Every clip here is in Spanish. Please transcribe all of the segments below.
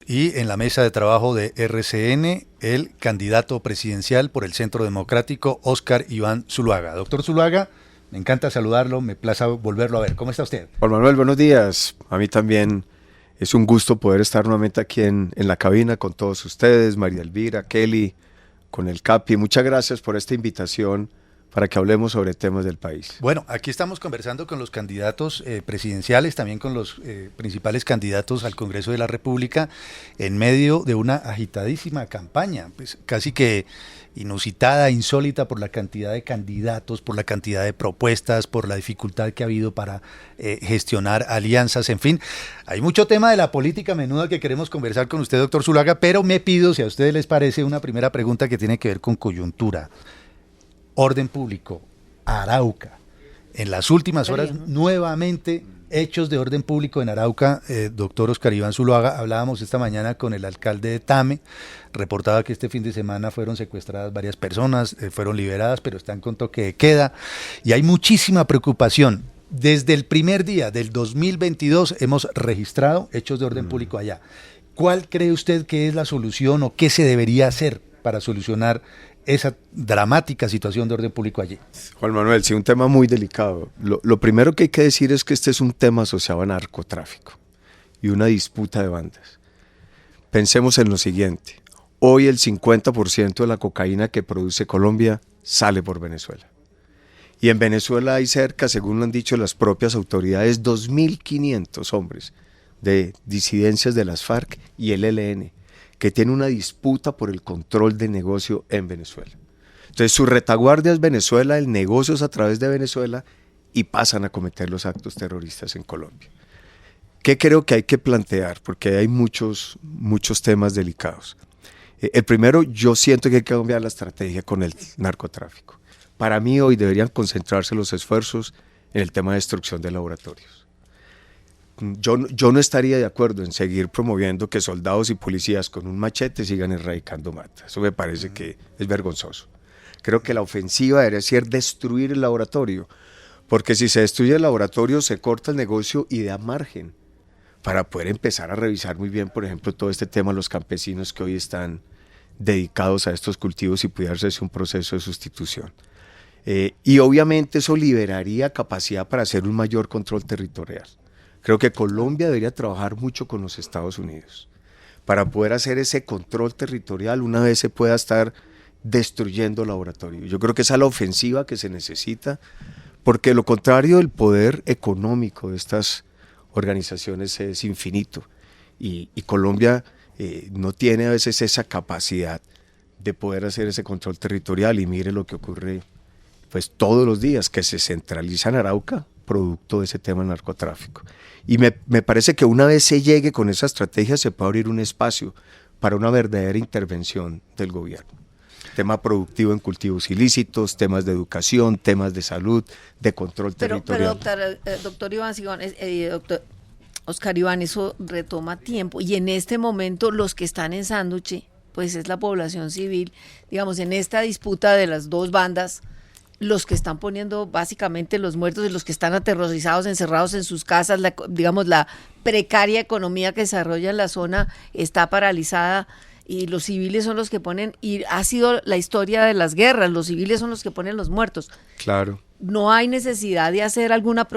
Y en la mesa de trabajo de RCN, el candidato presidencial por el Centro Democrático, Óscar Iván Zuluaga. Doctor Zuluaga, me encanta saludarlo, me place volverlo a ver. ¿Cómo está usted? Juan Manuel, buenos días. A mí también es un gusto poder estar nuevamente aquí en la cabina con todos ustedes, María Elvira, Kelly, con el Capi. Muchas gracias por esta invitación para que hablemos sobre temas del país. Bueno, aquí estamos conversando con los candidatos presidenciales, también con los principales candidatos al Congreso de la República, en medio de una agitadísima campaña, pues casi que inusitada, insólita por la cantidad de candidatos, por la cantidad de propuestas, por la dificultad que ha habido para gestionar alianzas, en fin. Hay mucho tema de la política menuda que queremos conversar con usted, doctor Zuluaga, pero me pido, si a ustedes les parece, una primera pregunta que tiene que ver con coyuntura. Orden público, Arauca. En las últimas horas, nuevamente, hechos de orden público en Arauca. Doctor Óscar Iván Zuluaga, hablábamos esta mañana con el alcalde de Tame, reportaba que este fin de semana fueron secuestradas varias personas, fueron liberadas, pero están con toque de queda, y hay muchísima preocupación. Desde el primer día del 2022 hemos registrado hechos de orden público allá. ¿Cuál cree usted que es la solución o qué se debería hacer para solucionar esa dramática situación de orden público allí? Juan Manuel, sí, un tema muy delicado. Lo primero que hay que decir es que este es un tema asociado a narcotráfico y una disputa de bandas. Pensemos en lo siguiente. Hoy el 50% de la cocaína que produce Colombia sale por Venezuela. Y en Venezuela hay cerca, según lo han dicho las propias autoridades, 2.500 hombres de disidencias de las FARC y el ELN, que tiene una disputa por el control del negocio en Venezuela. Entonces su retaguardia es Venezuela, el negocio es a través de Venezuela y pasan a cometer los actos terroristas en Colombia. ¿Qué creo que hay que plantear? Porque hay muchos temas delicados. El primero, yo siento que hay que cambiar la estrategia con el narcotráfico. Para mí hoy deberían concentrarse los esfuerzos en el tema de destrucción de laboratorios. Yo no estaría de acuerdo en seguir promoviendo que soldados y policías con un machete sigan erradicando matas. Eso me parece que es vergonzoso. Creo que la ofensiva debería ser destruir el laboratorio, porque si se destruye el laboratorio se corta el negocio y da margen para poder empezar a revisar muy bien, por ejemplo, todo este tema de los campesinos que hoy están dedicados a estos cultivos y pudiera hacerse un proceso de sustitución. Y obviamente eso liberaría capacidad para hacer un mayor control territorial. Creo que Colombia debería trabajar mucho con los Estados Unidos para poder hacer ese control territorial una vez se pueda estar destruyendo laboratorios. Yo creo que esa es la ofensiva que se necesita, porque lo contrario, el poder económico de estas organizaciones es infinito y Colombia no tiene a veces esa capacidad de poder hacer ese control territorial y mire lo que ocurre pues todos los días, que se centraliza en Arauca, producto de ese tema del narcotráfico. Y me parece que una vez se llegue con esa estrategia se puede abrir un espacio para una verdadera intervención del gobierno. Tema productivo en cultivos ilícitos, temas de educación, temas de salud, de control territorial. Pero doctor Iván, doctor Óscar Iván, eso retoma tiempo. Y en este momento los que están en Sanduche, pues es la población civil, digamos, en esta disputa de las dos bandas, los que están poniendo básicamente los muertos y los que están aterrorizados, encerrados en sus casas, la precaria economía que desarrolla en la zona está paralizada y los civiles son los que ponen, y ha sido la historia de las guerras, los civiles son los que ponen los muertos. Claro. ¿No hay necesidad de hacer alguna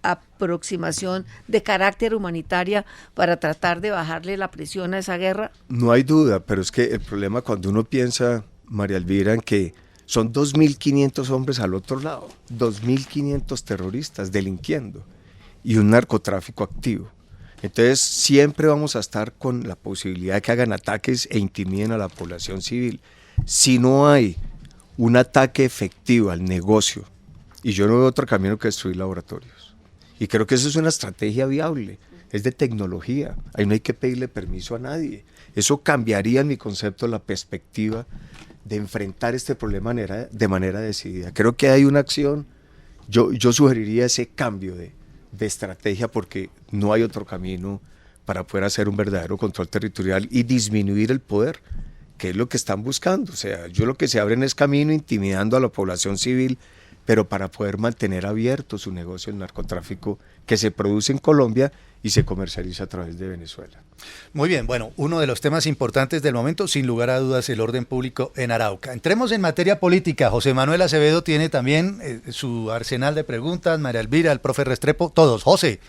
aproximación de carácter humanitaria para tratar de bajarle la presión a esa guerra? No hay duda, pero es que el problema cuando uno piensa, María Elvira, en que son 2.500 hombres al otro lado, 2.500 terroristas delinquiendo y un narcotráfico activo. Entonces siempre vamos a estar con la posibilidad de que hagan ataques e intimiden a la población civil. Si no hay un ataque efectivo al negocio, y yo no veo otro camino que destruir laboratorios. Y creo que esa es una estrategia viable, es de tecnología, ahí no hay que pedirle permiso a nadie. Eso cambiaría en mi concepto la perspectiva de enfrentar este problema de manera decidida. Creo que hay una acción, yo sugeriría ese cambio de estrategia porque no hay otro camino para poder hacer un verdadero control territorial y disminuir el poder, que es lo que están buscando. O sea, yo lo que se abren es camino intimidando a la población civil, pero para poder mantener abierto su negocio del narcotráfico que se produce en Colombia y se comercializa a través de Venezuela. Muy bien, bueno, uno de los temas importantes del momento, sin lugar a dudas, el orden público en Arauca. Entremos en materia política. José Manuel Acevedo tiene también su arsenal de preguntas, María Elvira, el profe Restrepo, todos. José.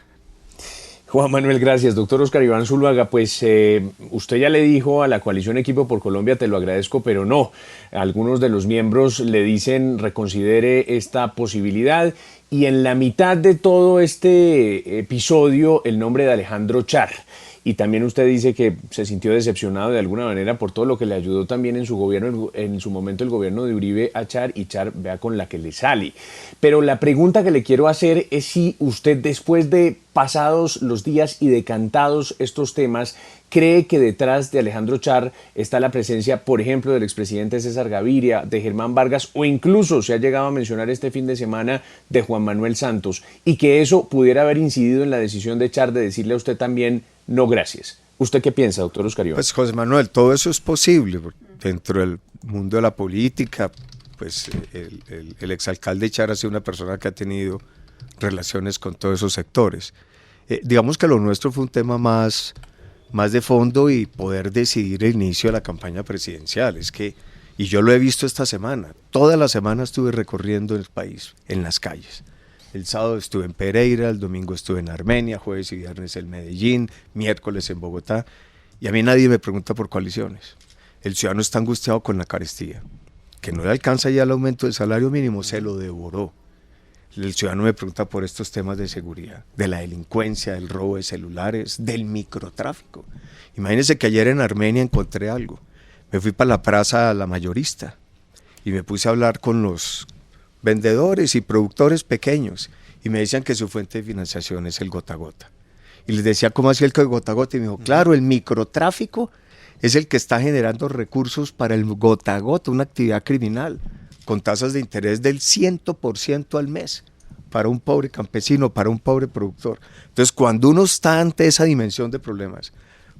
Juan Manuel, gracias. Doctor Oscar Iván Zuluaga, pues usted ya le dijo a la coalición Equipo por Colombia, te lo agradezco, pero no. Algunos de los miembros le dicen reconsidere esta posibilidad y en la mitad de todo este episodio el nombre de Alejandro Char. Y también usted dice que se sintió decepcionado de alguna manera por todo lo que le ayudó también en su gobierno, en su momento el gobierno de Uribe a Char, y Char vea con la que le sale. Pero la pregunta que le quiero hacer es si usted, después de pasados los días y decantados estos temas, cree que detrás de Alejandro Char está la presencia, por ejemplo, del expresidente César Gaviria, de Germán Vargas, o incluso se ha llegado a mencionar este fin de semana de Juan Manuel Santos, y que eso pudiera haber incidido en la decisión de Char de decirle a usted también no gracias. ¿Usted qué piensa, doctor Oscar Iván? Pues José Manuel, todo eso es posible dentro del mundo de la política. Pues el exalcalde Char ha sido una persona que ha tenido relaciones con todos esos sectores. Digamos que lo nuestro fue un tema más de fondo y poder decidir el inicio de la campaña presidencial. Y yo lo he visto esta semana, toda la semana estuve recorriendo el país, en las calles. El sábado estuve en Pereira, el domingo estuve en Armenia, jueves y viernes en Medellín, miércoles en Bogotá, y a mí nadie me pregunta por coaliciones. El ciudadano está angustiado con la carestía, que no le alcanza ya el aumento del salario mínimo, se lo devoró. El ciudadano me pregunta por estos temas de seguridad, de la delincuencia, del robo de celulares, del microtráfico. Imagínense que ayer en Armenia encontré algo. Me fui para la plaza La Mayorista y me puse a hablar con los vendedores y productores pequeños y me decían que su fuente de financiación es el gota a gota. Y les decía, ¿cómo hacía el gota a gota? Y me dijo, claro, el microtráfico es el que está generando recursos para el gota a gota, una actividad criminal, con tasas de interés del 100% al mes, para un pobre campesino, para un pobre productor. Entonces, cuando uno está ante esa dimensión de problemas,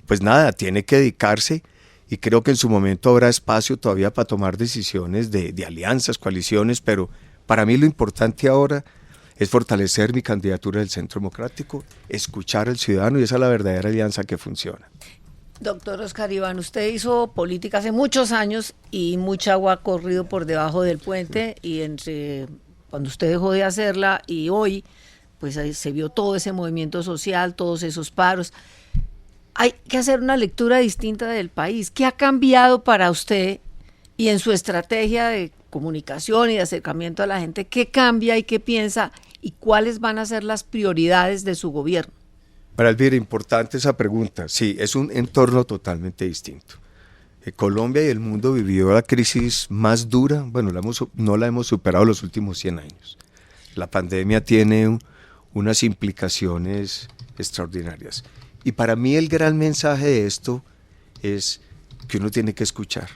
pues nada, tiene que dedicarse, y creo que en su momento habrá espacio todavía para tomar decisiones de alianzas, coaliciones, pero para mí lo importante ahora es fortalecer mi candidatura del Centro Democrático, escuchar al ciudadano, y esa es la verdadera alianza que funciona. Doctor Oscar Iván, usted hizo política hace muchos años y mucha agua ha corrido por debajo del puente, y entre cuando usted dejó de hacerla y hoy, pues ahí se vio todo ese movimiento social, todos esos paros. Hay que hacer una lectura distinta del país. ¿Qué ha cambiado para usted y en su estrategia de comunicación y de acercamiento a la gente? ¿Qué cambia y qué piensa y cuáles van a ser las prioridades de su gobierno? Para Elvira, importante esa pregunta. Sí, es un entorno totalmente distinto. Colombia y el mundo vivió la crisis más dura, bueno, no la hemos superado los últimos 100 años. La pandemia tiene unas implicaciones extraordinarias. Y para mí el gran mensaje de esto es que uno tiene que escuchar.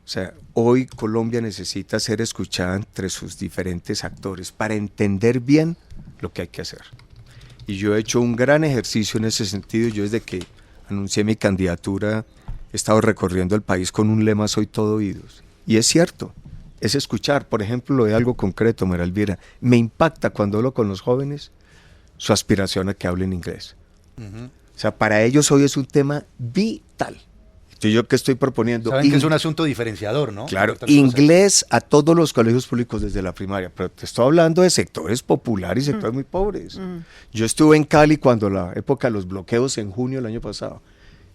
O sea, hoy Colombia necesita ser escuchada entre sus diferentes actores para entender bien lo que hay que hacer. Y yo he hecho un gran ejercicio en ese sentido. Yo desde que anuncié mi candidatura he estado recorriendo el país con un lema: soy todo oídos. Y es cierto, es escuchar. Por ejemplo, lo de algo concreto, María Elvira, me impacta cuando hablo con los jóvenes su aspiración a que hablen inglés. O sea, para ellos hoy es un tema vital. Entonces, ¿yo qué estoy proponiendo? Saben que es un asunto diferenciador, ¿no? Claro, inglés a todos los colegios públicos desde la primaria, pero te estoy hablando de sectores populares y sectores muy pobres. Yo estuve en Cali cuando la época de los bloqueos en junio del año pasado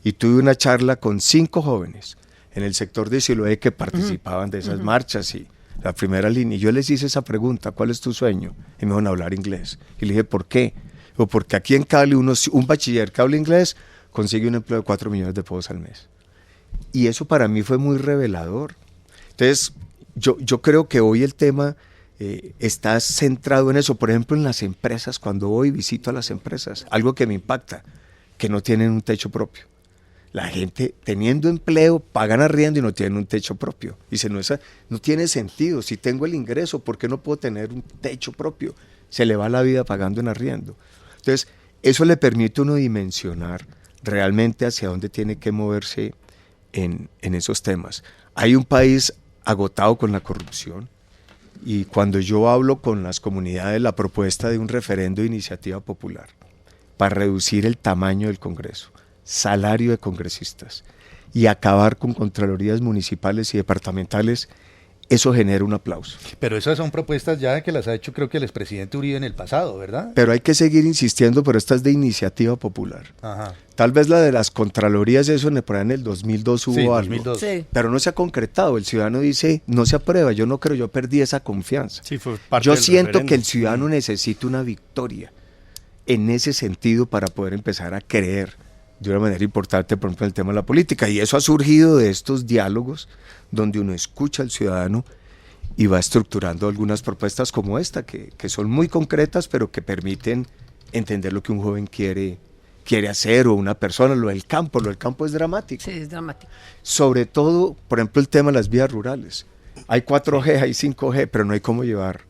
y tuve una charla con 5 jóvenes en el sector de Siloé que participaban de esas marchas y la primera línea. Y yo les hice esa pregunta: ¿cuál es tu sueño? Y me dijeron hablar inglés. Y le dije, ¿por qué? O porque aquí en Cali un bachiller que habla inglés consigue un empleo de 4 millones de pesos al mes. Y eso para mí fue muy revelador. Entonces, yo creo que hoy el tema está centrado en eso. Por ejemplo, en las empresas, cuando hoy visito a las empresas, algo que me impacta, que no tienen un techo propio. La gente teniendo empleo, pagan arriendo y no tienen un techo propio. Dicen, no tiene sentido. Si tengo el ingreso, ¿por qué no puedo tener un techo propio? Se le va la vida pagando en arriendo. Entonces, eso le permite a uno dimensionar realmente hacia dónde tiene que moverse en esos temas. Hay un país agotado con la corrupción, y cuando yo hablo con las comunidades, la propuesta de un referendo de iniciativa popular para reducir el tamaño del Congreso, salario de congresistas y acabar con contralorías municipales y departamentales, eso genera un aplauso. Pero esas son propuestas ya que las ha hecho creo que el expresidente Uribe en el pasado, ¿verdad? Pero hay que seguir insistiendo, pero esta es de iniciativa popular. Ajá. Tal vez la de las contralorías, eso por ahí en el 2002 hubo Sí, algo. 2002. Sí. Pero no se ha concretado. El ciudadano dice, no se aprueba. Yo no creo, yo perdí esa confianza. Sí, fue parte Yo del siento referéndum. que el ciudadano necesita una victoria en ese sentido para poder empezar a creer de una manera importante, por ejemplo, en el tema de la política. Y eso ha surgido de estos diálogos donde uno escucha al ciudadano y va estructurando algunas propuestas como esta, que son muy concretas, pero que permiten entender lo que un joven quiere hacer, o una persona. Lo del campo es dramático. Sí, es dramático. Sobre todo, por ejemplo, el tema de las vías rurales. Hay 4G, hay 5G, pero no hay cómo llevar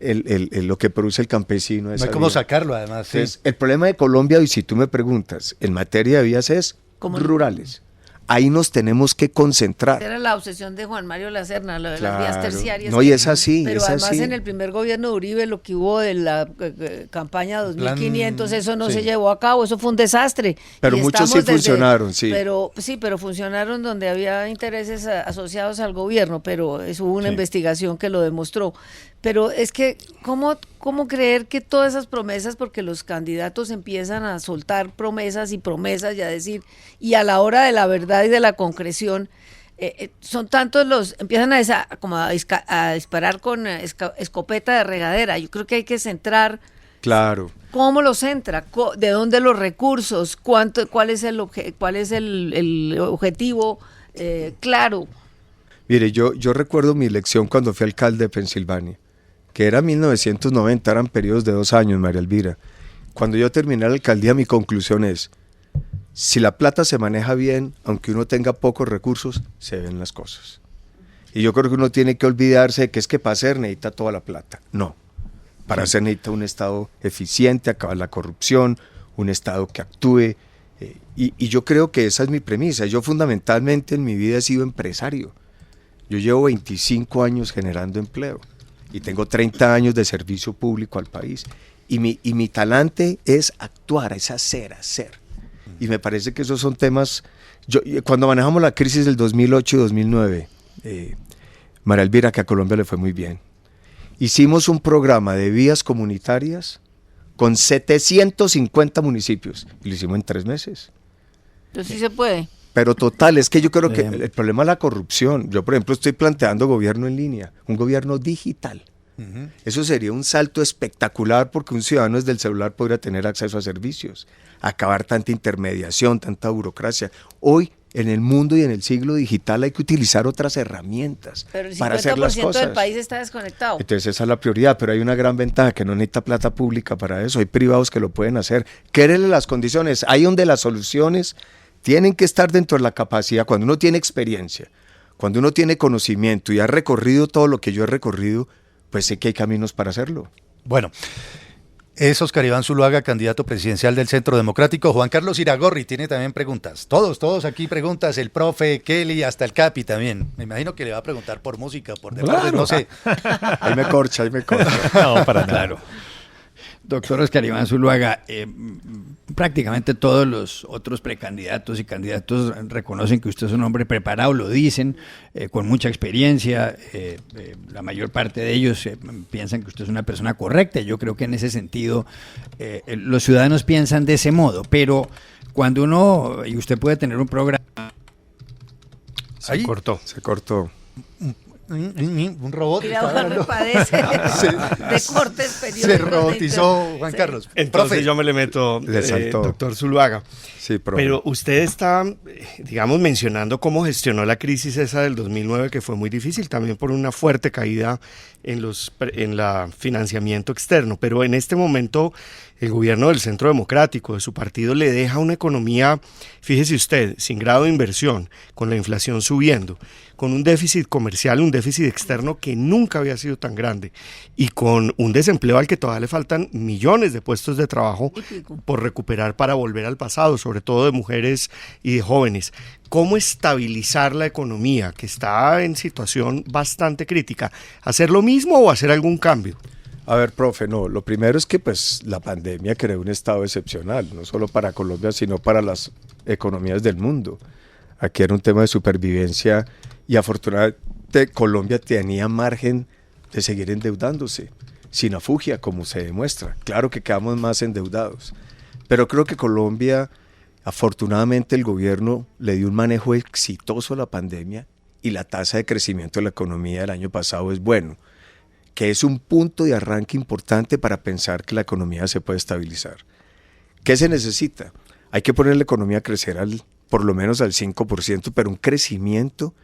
lo que produce el campesino a No esa hay cómo vía. sacarlo además. Sí. Entonces, el problema de Colombia, y si tú me preguntas, en materia de vías es ¿Cómo? rurales. Ahí nos tenemos que concentrar. Era la obsesión de Juan Mario Lacerna, lo de las vías Claro. terciarias. No, y es así, Pero es además así. en el primer gobierno de Uribe, lo que hubo de la campaña 2500, eso no sí. se llevó a cabo, eso fue un desastre. Pero Y muchos sí funcionaron, sí. Pero funcionaron donde había intereses asociados al gobierno, pero eso hubo una investigación que lo demostró. Pero es que, ¿cómo creer que todas esas promesas, porque los candidatos empiezan a soltar promesas y promesas y a decir, y a la hora de la verdad y de la concreción, son tantos empiezan a disparar con escopeta de regadera? Yo creo que hay que centrar. Claro. ¿Cómo lo centra? ¿De dónde los recursos? ¿Cuál es el objetivo? Claro. Mire, yo recuerdo mi elección cuando fui alcalde de Pensilvania, que era 1990, eran periodos de 2 años, María Elvira. Cuando yo terminé la alcaldía, mi conclusión es, si la plata se maneja bien, aunque uno tenga pocos recursos, se ven las cosas. Y yo creo que uno tiene que olvidarse de que es que para hacer necesita toda la plata. No, para hacer necesita un Estado eficiente, acabar la corrupción, un Estado que actúe. Y yo creo que esa es mi premisa. Yo fundamentalmente en mi vida he sido empresario. Yo llevo 25 años generando empleo y tengo 30 años de servicio público al país. Y mi talante es actuar, es hacer. Y me parece que esos son temas. Cuando manejamos la crisis del 2008 y 2009, María Elvira, que a Colombia le fue muy bien, hicimos un programa de vías comunitarias con 750 municipios y lo hicimos en 3 meses. Entonces sí se puede. Pero total, es que yo creo que el problema es la corrupción. Yo, por ejemplo, estoy planteando gobierno en línea, un gobierno digital. Eso sería un salto espectacular porque un ciudadano desde el celular podría tener acceso a servicios, acabar tanta intermediación, tanta burocracia. Hoy, en el mundo y en el siglo digital, hay que utilizar otras herramientas Pero el para hacer las 50% cosas. del país está desconectado. Entonces esa es la prioridad, pero hay una gran ventaja, que no necesita plata pública para eso. Hay privados que lo pueden hacer. Créele las condiciones. Ahí donde las soluciones tienen que estar dentro de la capacidad. Cuando uno tiene experiencia, cuando uno tiene conocimiento y ha recorrido todo lo que yo he recorrido, pues sé que hay caminos para hacerlo. Bueno, es Óscar Iván Zuluaga, candidato presidencial del Centro Democrático. Juan Carlos Iragorri tiene también preguntas. Todos aquí preguntas. El profe, Kelly, hasta el Capi también. Me imagino que le va a preguntar por música, por deportes, Claro. no sé. Ahí me corcha. No, para nada. Claro. Doctor Óscar Iván Zuluaga, prácticamente todos los otros precandidatos y candidatos reconocen que usted es un hombre preparado, lo dicen, con mucha experiencia. La mayor parte de ellos piensan que usted es una persona correcta. Yo creo que en ese sentido los ciudadanos piensan de ese modo, pero cuando y usted puede tener un programa. Se cortó. Se cortó. Un robot. Mira, estaba Juan hablando. padece de cortes periódicos. Se robotizó Juan Sí. Carlos. Entonces Profe, yo me le meto, Le saltó. doctor Zuluaga. Sí, profe. Pero usted está, digamos, mencionando cómo gestionó la crisis esa del 2009, que fue muy difícil, también por una fuerte caída en la financiamiento externo. Pero en este momento el gobierno del Centro Democrático, de su partido, le deja una economía, fíjese usted, sin grado de inversión, con la inflación subiendo, con un déficit comercial, un déficit externo que nunca había sido tan grande, y con un desempleo al que todavía le faltan millones de puestos de trabajo por recuperar para volver al pasado, sobre todo de mujeres y de jóvenes. ¿Cómo estabilizar la economía, que está en situación bastante crítica? ¿Hacer lo mismo o hacer algún cambio? A ver, profe, no, lo primero es que pues la pandemia creó un estado excepcional, no solo para Colombia, sino para las economías del mundo. Aquí era un tema de supervivencia y afortunadamente Colombia tenía margen de seguir endeudándose, sin afugia, como se demuestra. Claro que quedamos más endeudados, pero creo que Colombia, afortunadamente el gobierno le dio un manejo exitoso a la pandemia y la tasa de crecimiento de la economía del año pasado es bueno, que es un punto de arranque importante para pensar que la economía se puede estabilizar. ¿Qué se necesita? Hay que poner la economía a crecer por lo menos al 5%, pero un crecimiento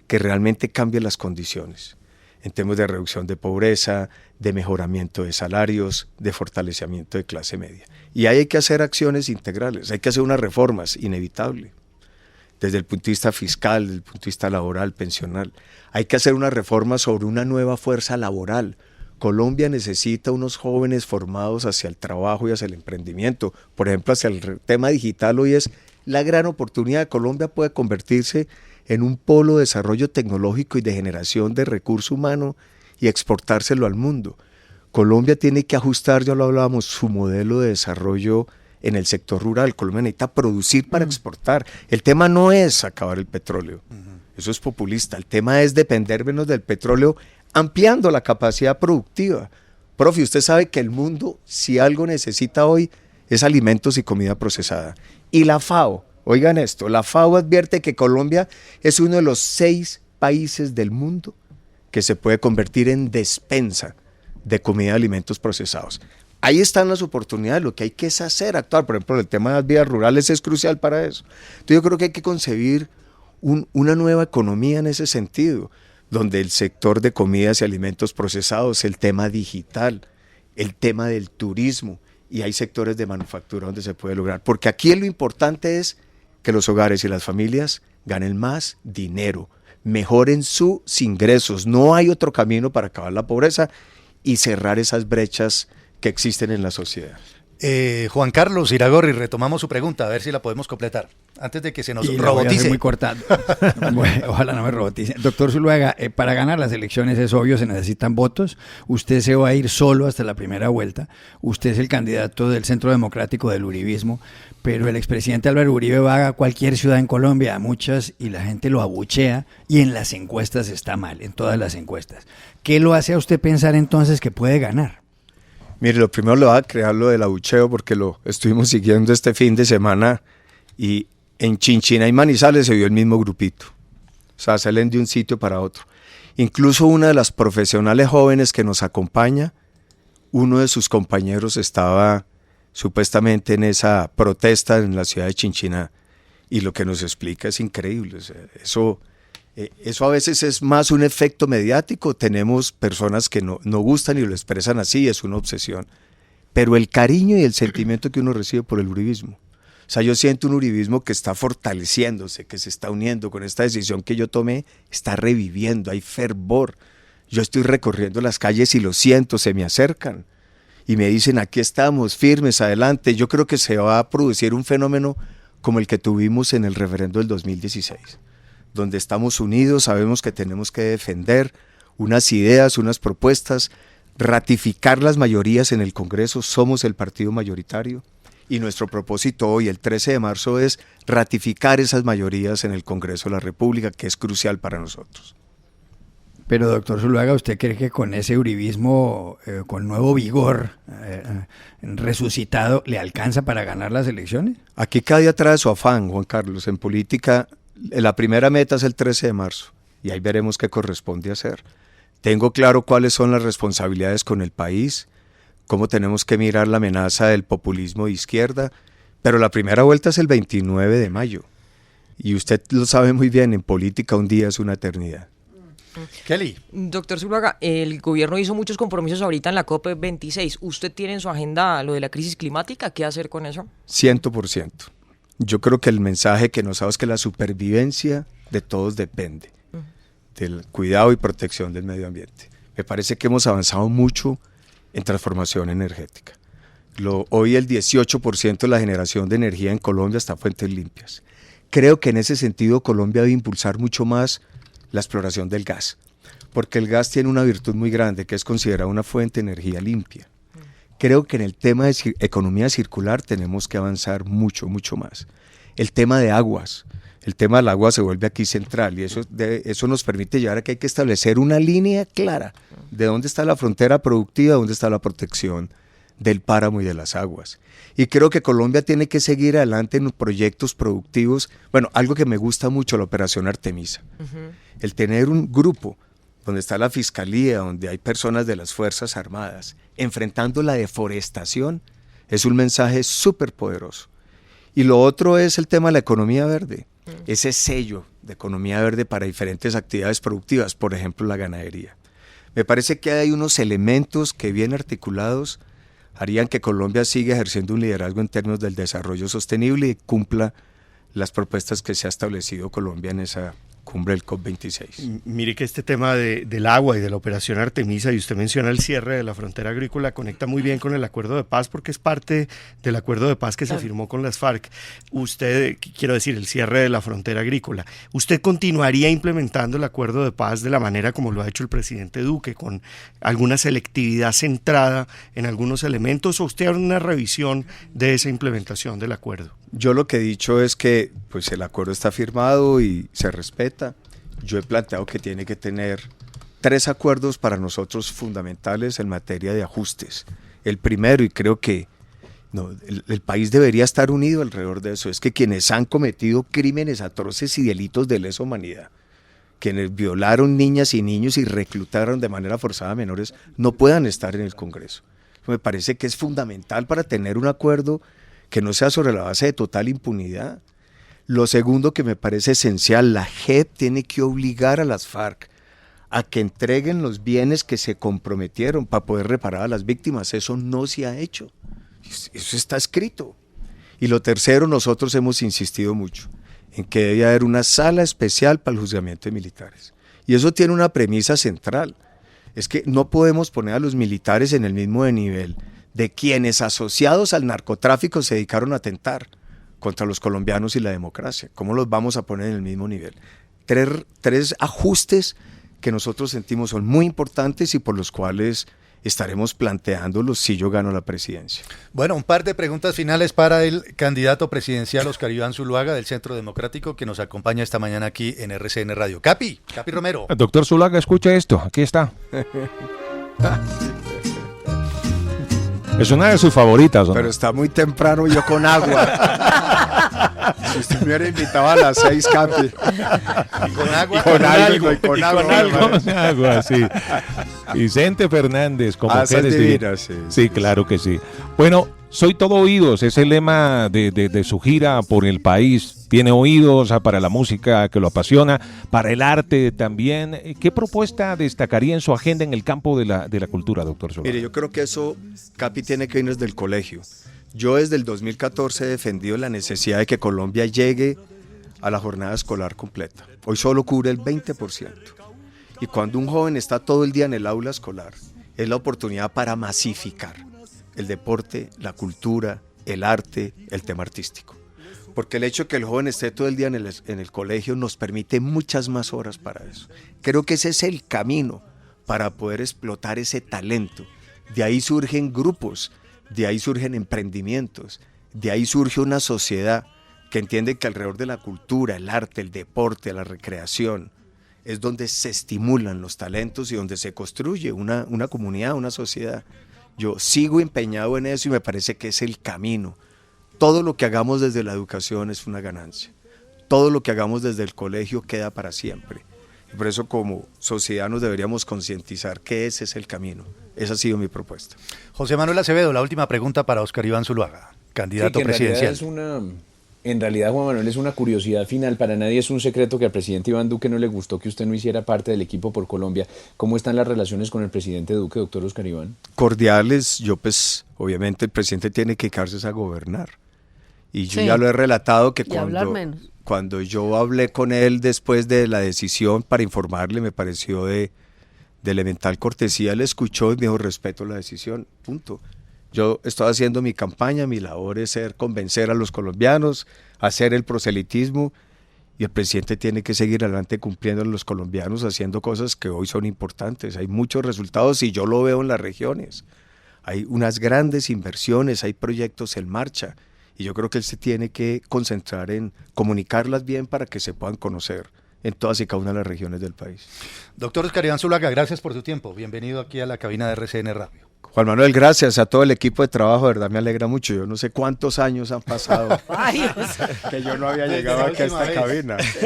que realmente cambie las condiciones, en temas de reducción de pobreza, de mejoramiento de salarios, de fortalecimiento de clase media. Y ahí hay que hacer acciones integrales, hay que hacer unas reformas, inevitable, desde el punto de vista fiscal, desde el punto de vista laboral, pensional. Hay que hacer una reforma sobre una nueva fuerza laboral. Colombia necesita unos jóvenes formados hacia el trabajo y hacia el emprendimiento. Por ejemplo, hacia el tema digital hoy es la gran oportunidad. Colombia puede convertirse en un polo de desarrollo tecnológico y de generación de recurso humano y exportárselo al mundo. Colombia tiene que ajustar, ya lo hablábamos, su modelo de desarrollo en el sector rural. Colombia necesita producir para exportar. El tema no es acabar el petróleo, eso es populista. El tema es depender menos del petróleo, ampliando la capacidad productiva. Profe, usted sabe que el mundo, si algo necesita hoy, es alimentos y comida procesada. Y la FAO, oigan esto, la FAO advierte que Colombia es uno de los 6 países del mundo que se puede convertir en despensa de comida y alimentos procesados. Ahí están las oportunidades, lo que hay que es hacer, actuar. Por ejemplo, el tema de las vías rurales es crucial para eso. Entonces yo creo que hay que concebir una nueva economía en ese sentido, donde el sector de comidas y alimentos procesados, el tema digital, el tema del turismo, y hay sectores de manufactura donde se puede lograr. Porque aquí lo importante es que los hogares y las familias ganen más dinero, mejoren sus ingresos. No hay otro camino para acabar la pobreza y cerrar esas brechas que existen en la sociedad. Juan Carlos Iragorri, retomamos su pregunta, a ver si la podemos completar, antes de que se nos Y robotice. muy corta. Bueno, ojalá no me robotice. Doctor Zuluaga, para ganar las elecciones es obvio, se necesitan votos. Usted se va a ir solo hasta la primera vuelta. Usted es el candidato del Centro Democrático del Uribismo, pero el expresidente Álvaro Uribe va a cualquier ciudad en Colombia, a muchas, y la gente lo abuchea, y en las encuestas está mal, en todas las encuestas. ¿Qué lo hace a usted pensar entonces que puede ganar? Mire, lo primero le va a crear lo del abucheo porque lo estuvimos siguiendo este fin de semana y en Chinchina y Manizales se vio el mismo grupito. O sea, salen de un sitio para otro. Incluso una de las profesionales jóvenes que nos acompaña, uno de sus compañeros estaba supuestamente en esa protesta en la ciudad de Chinchina y lo que nos explica es increíble. O sea, eso a veces es más un efecto mediático. Tenemos personas que no gustan y lo expresan así, es una obsesión. Pero el cariño y el sentimiento que uno recibe por el uribismo. O sea, yo siento un uribismo que está fortaleciéndose, que se está uniendo con esta decisión que yo tomé, está reviviendo, hay fervor. Yo estoy recorriendo las calles y lo siento, se me acercan y me dicen, aquí estamos, firmes, adelante. Yo creo que se va a producir un fenómeno como el que tuvimos en el referendo del 2016. Donde estamos unidos, sabemos que tenemos que defender unas ideas, unas propuestas, ratificar las mayorías en el Congreso, somos el partido mayoritario y nuestro propósito hoy, el 13 de marzo, es ratificar esas mayorías en el Congreso de la República, que es crucial para nosotros. Pero doctor Zuluaga, ¿usted cree que con ese uribismo, con nuevo vigor resucitado, le alcanza para ganar las elecciones? Aquí cada día trae su afán, Juan Carlos, en política. La primera meta es el 13 de marzo y ahí veremos qué corresponde hacer. Tengo claro cuáles son las responsabilidades con el país, cómo tenemos que mirar la amenaza del populismo de izquierda, pero la primera vuelta es el 29 de mayo y usted lo sabe muy bien, en política un día es una eternidad. Kelly. Doctor Zuluaga, el gobierno hizo muchos compromisos ahorita en la COP26. ¿Usted tiene en su agenda lo de la crisis climática? ¿Qué hacer con eso? 100%. Yo creo que el mensaje que nos da es que la supervivencia de todos depende del cuidado y protección del medio ambiente. Me parece que hemos avanzado mucho en transformación energética. Hoy el 18% de la generación de energía en Colombia está en fuentes limpias. Creo que en ese sentido Colombia debe impulsar mucho más la exploración del gas, porque el gas tiene una virtud muy grande, que es considerada una fuente de energía limpia. Creo que en el tema de economía circular tenemos que avanzar mucho, mucho más. El tema de aguas, el tema del agua se vuelve aquí central y eso nos permite llevar a que hay que establecer una línea clara de dónde está la frontera productiva, dónde está la protección del páramo y de las aguas. Y creo que Colombia tiene que seguir adelante en proyectos productivos. Bueno, algo que me gusta mucho, la operación Artemisa. El tener un grupo donde está la fiscalía, donde hay personas de las Fuerzas Armadas, enfrentando la deforestación, es un mensaje súper poderoso. Y lo otro es el tema de la economía verde, ese sello de economía verde para diferentes actividades productivas, por ejemplo la ganadería. Me parece que hay unos elementos que bien articulados harían que Colombia siga ejerciendo un liderazgo en términos del desarrollo sostenible y cumpla las propuestas que se ha establecido Colombia en esa cumbre del COP26. Mire que este tema del agua y de la operación Artemisa, y usted menciona el cierre de la frontera agrícola, conecta muy bien con el acuerdo de paz porque es parte del acuerdo de paz que se firmó con las FARC. Usted, quiero decir, el cierre de la frontera agrícola. ¿Usted continuaría implementando el acuerdo de paz de la manera como lo ha hecho el presidente Duque, con alguna selectividad centrada en algunos elementos, o usted hará una revisión de esa implementación del acuerdo? Yo lo que he dicho es que pues, el acuerdo está firmado y se respeta. Yo he planteado que tiene que tener 3 acuerdos para nosotros fundamentales en materia de ajustes. El primero, y creo que el país debería estar unido alrededor de eso, es que quienes han cometido crímenes atroces y delitos de lesa humanidad, quienes violaron niñas y niños y reclutaron de manera forzada a menores, no puedan estar en el Congreso. Me parece que es fundamental para tener un acuerdo que no sea sobre la base de total impunidad. Lo segundo que me parece esencial, la JEP tiene que obligar a las FARC a que entreguen los bienes que se comprometieron para poder reparar a las víctimas. Eso no se ha hecho. Eso está escrito. Y lo tercero, nosotros hemos insistido mucho en que debe haber una sala especial para el juzgamiento de militares. Y eso tiene una premisa central. Es que no podemos poner a los militares en el mismo nivel de quienes asociados al narcotráfico se dedicaron a atentar contra los colombianos y la democracia. ¿Cómo los vamos a poner en el mismo nivel? Tres ajustes que nosotros sentimos son muy importantes y por los cuales estaremos planteándolos si yo gano la presidencia. Bueno, un par de preguntas finales para el candidato presidencial Óscar Iván Zuluaga del Centro Democrático, que nos acompaña esta mañana aquí en RCN Radio. Capi Romero. Doctor Zuluaga, escuche esto, aquí está. Es una de sus favoritas, ¿no? Pero está muy temprano, yo con agua. Si usted me hubiera invitado a las 6, Capi. Con agua. Con algo. Con agua, sí. Vicente Fernández, como mujeres divinas. Sí, sí, claro que sí. Bueno, soy todo oídos, es el lema de su gira por el país. Tiene oídos para la música que lo apasiona, para el arte también. ¿Qué propuesta destacaría en su agenda en el campo de la cultura, doctor Zuluaga? Mire, yo creo que eso, Capi, tiene que venir desde el colegio. Yo desde el 2014 he defendido la necesidad de que Colombia llegue a la jornada escolar completa. Hoy solo cubre el 20%. Y cuando un joven está todo el día en el aula escolar, es la oportunidad para masificar el deporte, la cultura, el arte, el tema artístico. Porque el hecho de que el joven esté todo el día en el colegio nos permite muchas más horas para eso. Creo que ese es el camino para poder explotar ese talento. De ahí surgen grupos, de ahí surgen emprendimientos, de ahí surge una sociedad que entiende que alrededor de la cultura, el arte, el deporte, la recreación, es donde se estimulan los talentos y donde se construye una comunidad, una sociedad. Yo sigo empeñado en eso y me parece que es el camino. Todo lo que hagamos desde la educación es una ganancia. Todo lo que hagamos desde el colegio queda para siempre. Y por eso como sociedad nos deberíamos concientizar que ese es el camino. Esa ha sido mi propuesta. José Manuel Acevedo, la última pregunta para Óscar Iván Zuluaga, candidato presidencial. En realidad, Juan Manuel, es una curiosidad final. Para nadie es un secreto que al presidente Iván Duque no le gustó que usted no hiciera parte del equipo por Colombia. ¿Cómo están las relaciones con el presidente Duque, doctor Óscar Iván? Cordiales. Yo pues, obviamente el presidente tiene que dedicarse a gobernar. Y yo ya lo he relatado que cuando yo hablé con él después de la decisión para informarle, me pareció de elemental cortesía. Él escuchó y me dijo, respeto la decisión, punto. Yo estoy haciendo mi campaña, mi labor es convencer a los colombianos, hacer el proselitismo Y el presidente tiene que seguir adelante cumpliendo los colombianos, haciendo cosas que hoy son importantes. Hay muchos resultados y yo lo veo en las regiones. Hay unas grandes inversiones, hay proyectos en marcha. Y yo creo que él se tiene que concentrar en comunicarlas bien para que se puedan conocer en todas y cada una de las regiones del país. Doctor Oscar Iván Zuluaga, gracias por su tiempo. Bienvenido aquí a la cabina de RCN Radio. Juan Manuel, gracias a todo el equipo de trabajo, de verdad me alegra mucho. Yo no sé cuántos años han pasado que yo no había llegado aquí a esta cabina. Sí.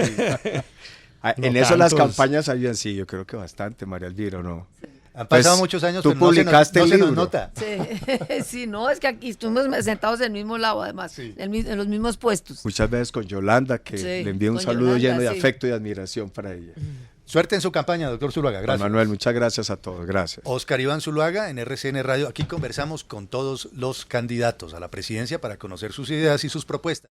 En eso las campañas habían, sí, yo creo que bastante, María Elvira, ¿no? Han pasado muchos años, tú pero publicaste no el se nos libro. nota. Sí. Sí, no, es que aquí estuvimos sentados en el mismo lado, además, Sí. en los mismos puestos. Muchas veces con Yolanda, que Sí, le envío un con saludo Yolanda, lleno de sí. afecto y admiración para ella. Suerte en su campaña, doctor Zuluaga. Juan Gracias. Manuel, muchas gracias a todos, gracias. Oscar Iván Zuluaga en RCN Radio. Aquí conversamos con todos los candidatos a la presidencia para conocer sus ideas y sus propuestas.